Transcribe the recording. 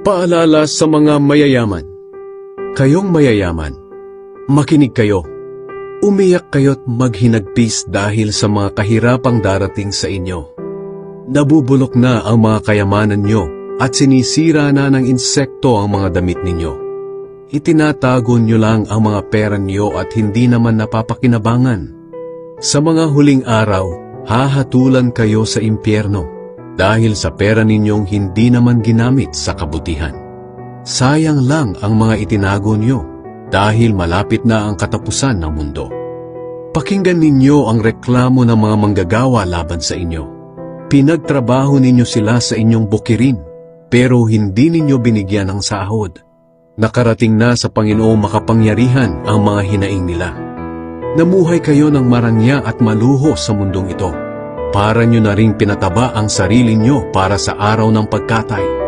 Paalala sa mga mayayaman. Kayong mayayaman, makinig kayo. Umiyak kayo't maghinagpis dahil sa mga kahirapang darating sa inyo. Nabubulok na ang mga kayamanan nyo at sinisira na ng insekto ang mga damit ninyo. Itinatago nyo lang ang mga pera nyo at hindi naman napapakinabangan. Sa mga huling araw, hahatulan kayo sa impyerno dahil sa pera ninyong hindi naman ginamit sa kabutihan. Sayang lang ang mga itinago nyo dahil malapit na ang katapusan ng mundo. Pakinggan ninyo ang reklamo ng mga manggagawa laban sa inyo. Pinagtrabaho ninyo sila sa inyong bukirin, pero hindi ninyo binigyan ng sahod. Nakarating na sa Panginoong makapangyarihan ang mga hinaing nila. Namuhay kayo ng marangya at maluho sa mundong ito. Para nyo na ring pinataba ang sarili nyo para sa araw ng pagkatay.